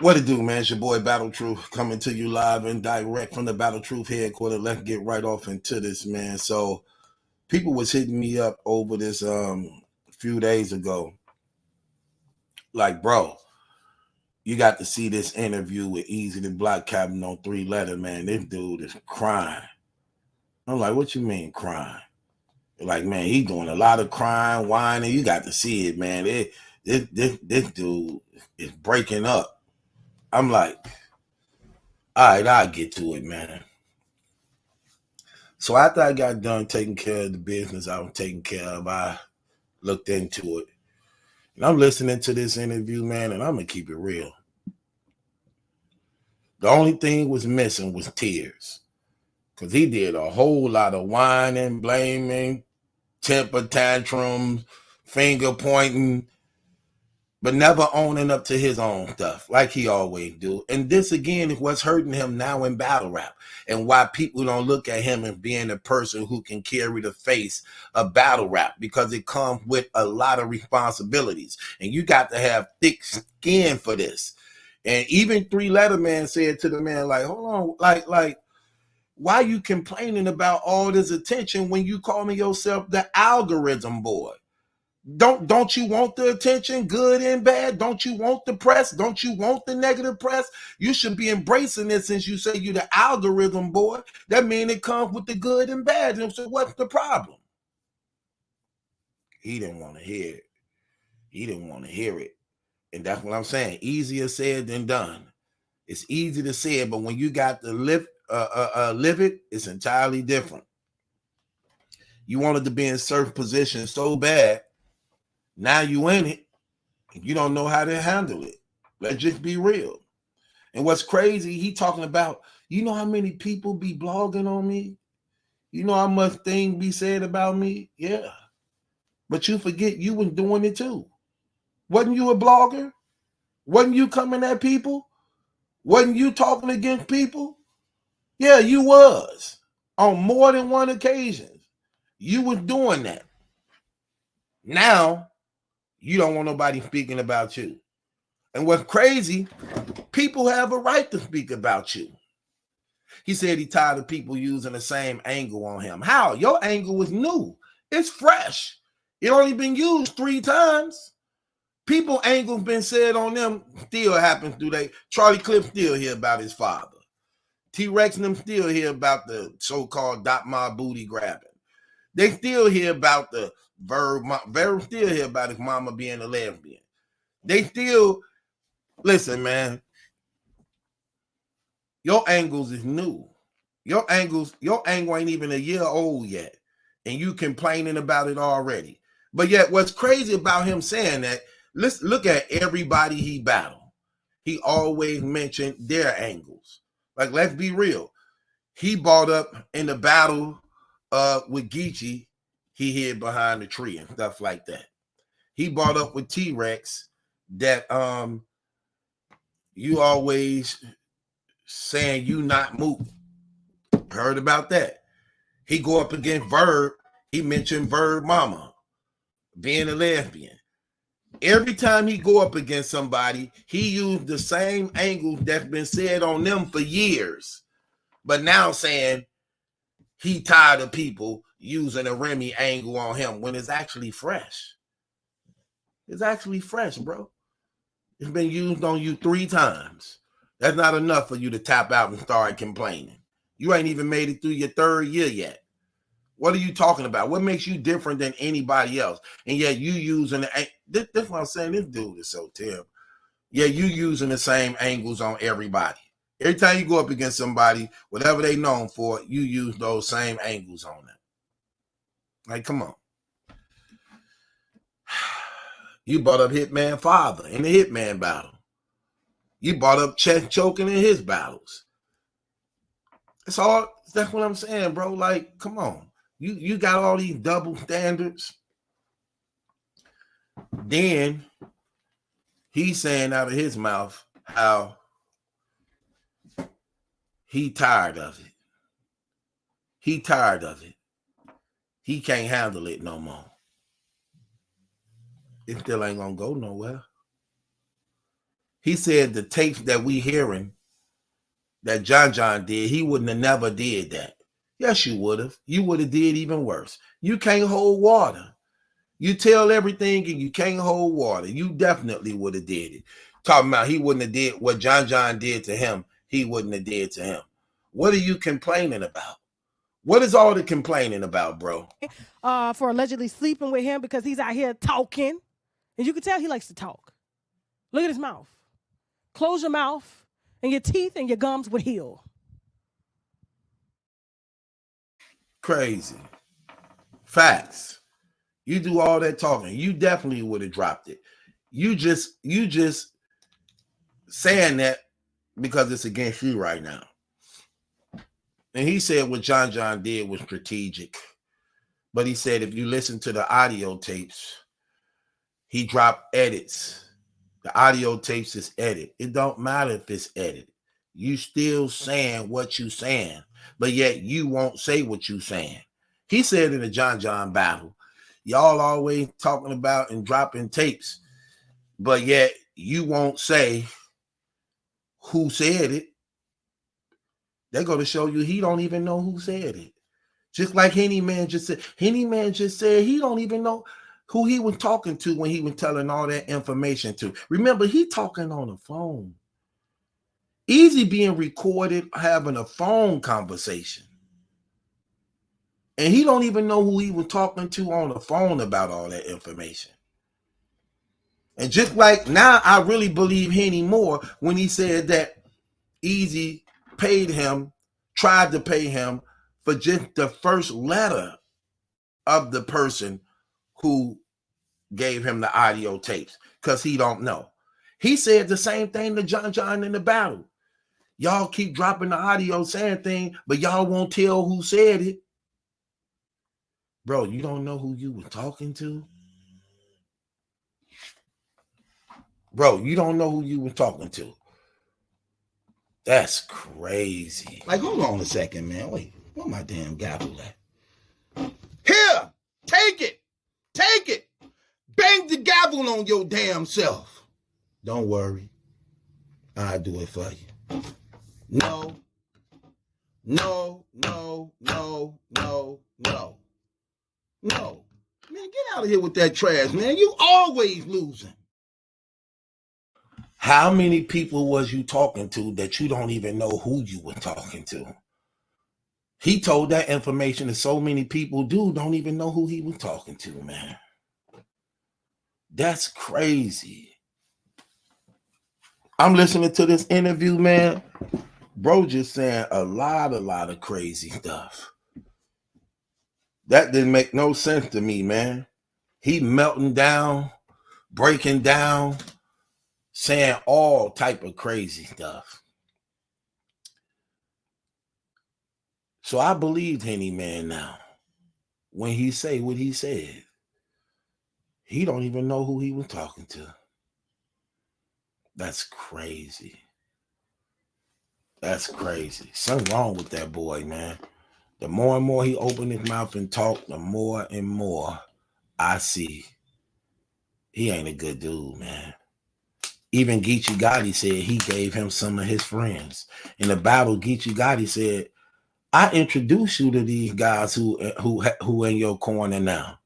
What it do, man? It's your boy Battle Truth coming to you live and direct from the Battle Truth headquarters. Let's get right off into this, man. So people was hitting me up over this a few days ago. Like, bro, you got to see this interview with Easy the Black Captain on 3LETTERMAN, man. This dude is crying. I'm like, what you mean crying? Like, man, he doing a lot of crying, whining. You got to see it, man. This dude is breaking up. I'm like, all right, I'll get to it, man. So after I got done taking care of the business I was taking care of, I looked into it. And I'm listening to this interview, man, and I'm going to keep it real. The only thing was missing was tears. Because he did a whole lot of whining, blaming, temper tantrums, finger pointing, but never owning up to his own stuff like he always do. And this, again, is what's hurting him now in battle rap and why people don't look at him as being a person who can carry the face of battle rap, because it comes with a lot of responsibilities. And you got to have thick skin for this. And even 3LETTERMAN said to the man, like, hold on, like, why you complaining about all this attention when you calling yourself the algorithm boy? Don't you want the attention, good and bad? Don't you want the press? Don't you want the negative press? You should be embracing it since you say you're the algorithm boy. That means it comes with the good and bad. And so what's the problem? He didn't want to hear it. He didn't want to hear it. And that's what I'm saying. Easier said than done. It's easy to say it, but when you got to live it, it's entirely different. You wanted to be in certain position so bad. Now you in it, you don't know how to handle it. Let's just be real. And what's crazy, he talking about, you know how many people be blogging on me? You know how much things be said about me? Yeah. But you forget you was doing it too. Wasn't you a blogger? Wasn't you coming at people? Wasn't you talking against people? Yeah, you was. On more than one occasion. You was doing that. Now, you don't want nobody speaking about you. And what's crazy, people have a right to speak about you. He said he tired of people using the same angle on him. How? Your angle is new. It's fresh. It only been used 3 times. People angles been said on them still happens today. Charlie Cliff still hear about his father. T-Rex and them still hear about the so-called Dot My Booty grabbing. They still hear about the Verb still hear about his mama being a lesbian. They still, listen, man, your angles is new. Your angle ain't even a year old yet. And you complaining about it already. But yet what's crazy about him saying that, let's look at everybody he battled. He always mentioned their angles. Like, let's be real. He brought up in the battle with Geechee, he hid behind the tree and stuff like that. He brought up with T-Rex that you always saying you not moving. Heard about that. He go up against Verb. He mentioned Verb mama being a lesbian. Every time he go up against somebody, he used the same angles that's been said on them for years. But now saying he tired of people using a Remy angle on him when it's actually fresh. It's actually fresh, bro. It's been used on you 3 times. That's not enough for you to tap out and start complaining. You ain't even made it through your 3rd year yet. What are you talking about? What makes you different than anybody else? And yet you using that's what I'm saying. This dude is so terrible. Yeah, you using the same angles on everybody. Every time you go up against somebody, whatever they known for, you use those same angles on them. Like, come on. You brought up Hitman Father in the Hitman battle. You brought up chest choking in his battles. It's all, that's what I'm saying, bro. Like, come on. You got all these double standards. Then he's saying out of his mouth how he tired of it. He tired of it. He can't handle it no more. It still ain't gonna go nowhere. He said the tapes that we hearing that John did, he wouldn't have never did that. Yes, you would have. You would have did even worse. You can't hold water. You tell everything and you can't hold water. You definitely would have did it. Talking about he wouldn't have did what John did to him. He wouldn't have did to him. What are you complaining about? What is all the complaining about, bro? For allegedly sleeping with him because he's out here talking. And you can tell he likes to talk. Look at his mouth. Close your mouth and your teeth and your gums would heal. Crazy. Facts. You do all that talking. You definitely would have dropped it. You just saying that because it's against you right now. And he said what John did was strategic. But he said if you listen to the audio tapes, he dropped edits. The audio tapes is edit. It don't matter if it's edit. You still saying what you saying, but yet you won't say what you saying. He said in the John battle, y'all always talking about and dropping tapes, but yet you won't say who said it. They're going to show you he don't even know who said it. Just like Henny Man just said. Henny Man just said he don't even know who he was talking to when he was telling all that information to. Remember, he talking on the phone. Easy being recorded, having a phone conversation. And he don't even know who he was talking to on the phone about all that information. And just like now, I really believe Henny more when he said that Easy paid him, tried to pay him for just the first letter of the person who gave him the audio tapes because he don't know. He said the same thing to John in the battle. Y'all keep dropping the audio saying things, but y'all won't tell who said it. Bro, you don't know who you were talking to? Bro, you don't know who you were talking to. That's crazy. Like, hold on a second, man. Wait, where my damn gavel at? Here, take it. Take it. Bang the gavel on your damn self. Don't worry. I'll do it for you. No. No. Man, get out of here with that trash, man. You always losing. How many people was you talking to that you don't even know who you were talking to? He told that information to so many people, dude, don't even know who he was talking to, man. That's crazy. I'm listening to this interview, man. Bro just saying a lot of crazy stuff. That didn't make no sense to me, man. He melting down, breaking down, saying all type of crazy stuff. So I believed Henny Man now when he say what he said. He don't even know who he was talking to. That's crazy. That's crazy. Something wrong with that boy, man. The more and more he opened his mouth and talked, the more and more I see he ain't a good dude, man. Even Geechee Gotti said he gave him some of his friends. In the battle, Geechee Gotti said, I introduced you to these guys who in your corner now.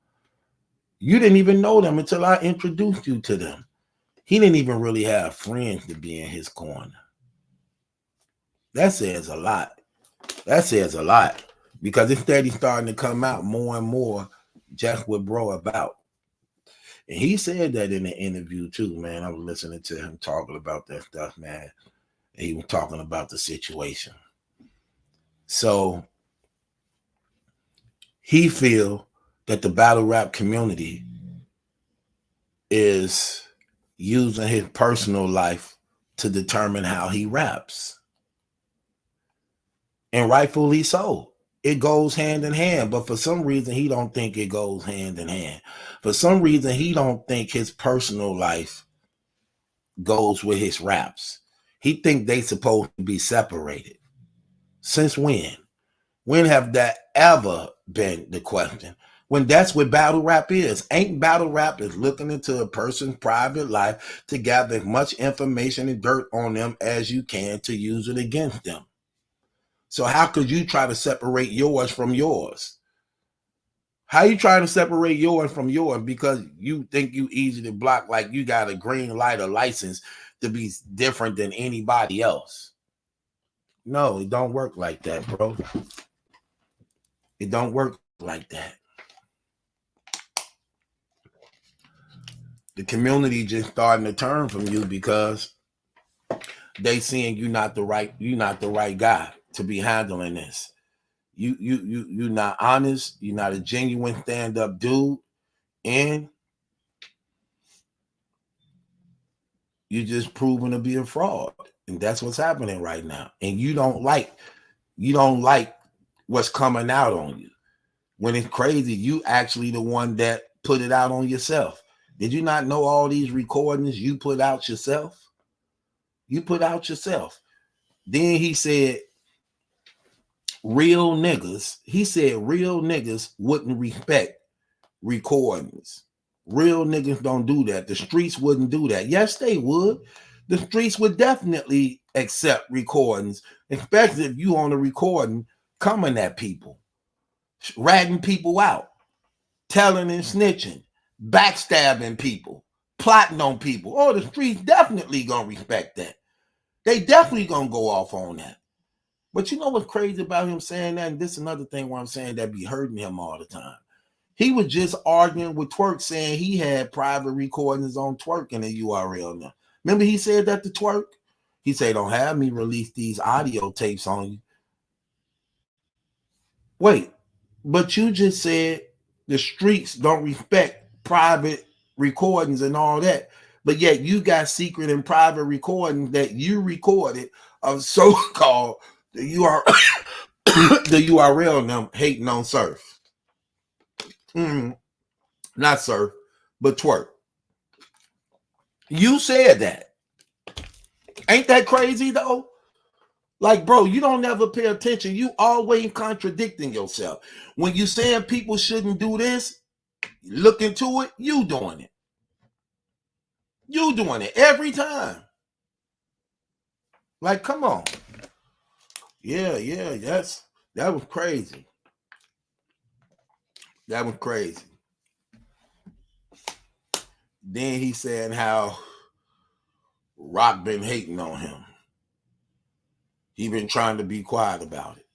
You didn't even know them until I introduced you to them. He didn't even really have friends to be in his corner. That says a lot. That says a lot. Because instead he's starting to come out more and more just what bro about. And he said that in the interview too, man. I was listening to him talking about that stuff, man. And he was talking about the situation. So he feel that the battle rap community is using his personal life to determine how he raps. And rightfully so. It goes hand in hand, but for some reason he don't think it goes hand in hand. For some reason he don't think his personal life goes with his raps. He think they supposed to be separated. Since when? When have that ever been the question? when that's what battle rap is. Ain't battle rap is looking into a person's private life to gather as much information and dirt on them as you can to use it against them. So how could you try to separate yours from yours? How you trying to separate yours from yours because you think you easy to block, like you got a green light or license to be different than anybody else? No, it don't work like that, bro. It don't work like that. The community just starting to turn from you because they seeing you not the right guy to be handling this. You're not honest. You're not a genuine stand-up dude, and you're just proven to be a fraud. And that's what's happening right now. And you don't like what's coming out on you. When it's crazy, you actually the one that put it out on yourself. Did you not know all these recordings you put out yourself? You put out yourself. Then he said, real niggas wouldn't respect recordings. Real niggas don't do that. The streets wouldn't do that. Yes, they would. The streets would definitely accept recordings, especially if you on a recording coming at people, ratting people out, telling and snitching, backstabbing people, plotting on people. Oh, the streets definitely gonna respect that. They definitely gonna go off on that. But you know what's crazy about him saying that? And this is another thing why I'm saying that be hurting him all the time. He was just arguing with Twerk, saying he had private recordings on Twerk in the URL now. Remember he said that to Twerk? He said, don't have me release these audio tapes on you. Wait, but you just said the streets don't respect private recordings and all that. But yet you got secret and private recordings that you recorded of so-called the URL them hating on Surf. Not Surf, but Twerk. You said that. Ain't that crazy though? Like, bro, you don't ever pay attention. You always contradicting yourself. When you saying people shouldn't do this, look into it, you doing it. You doing it every time. Like, come on. Yeah, that was crazy. That was crazy. Then he said how Rock been hating on him. He been trying to be quiet about it.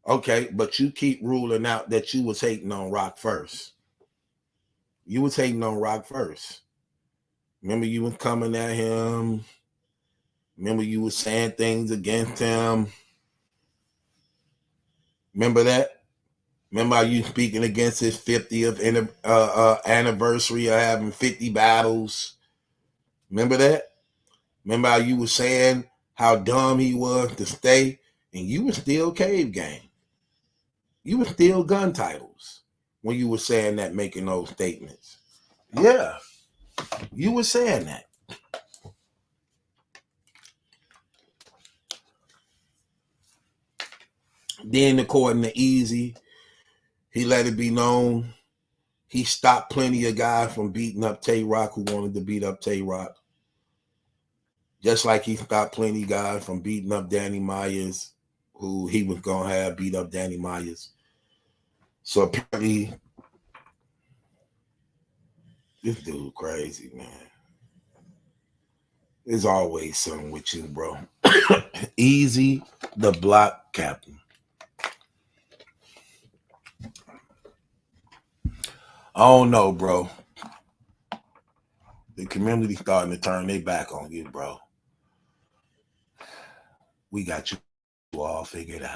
Okay, but you keep ruling out that you was hating on Rock first. You was hating on Rock first. Remember you was coming at him. Remember you was saying things against him. Remember that? Remember how you speaking against his 50th anniversary of having 50 battles? Remember that? Remember how you was saying how dumb he was to stay, and you were still Cave Gang. You were still Gun Titles when you were saying that, making those statements. Yeah, you were saying that. Then according to Easy, he let it be known he stopped plenty of guys from beating up Tay Rock who wanted to beat up Tay Rock. Just like he stopped plenty of guys from beating up Danny Myers, who he was going to have beat up Danny Myers. So apparently, this dude crazy, man. There's always something with you, bro. Easy, the block captain. I don't know, bro. The community starting to turn their back on you, bro. We got you all figured out.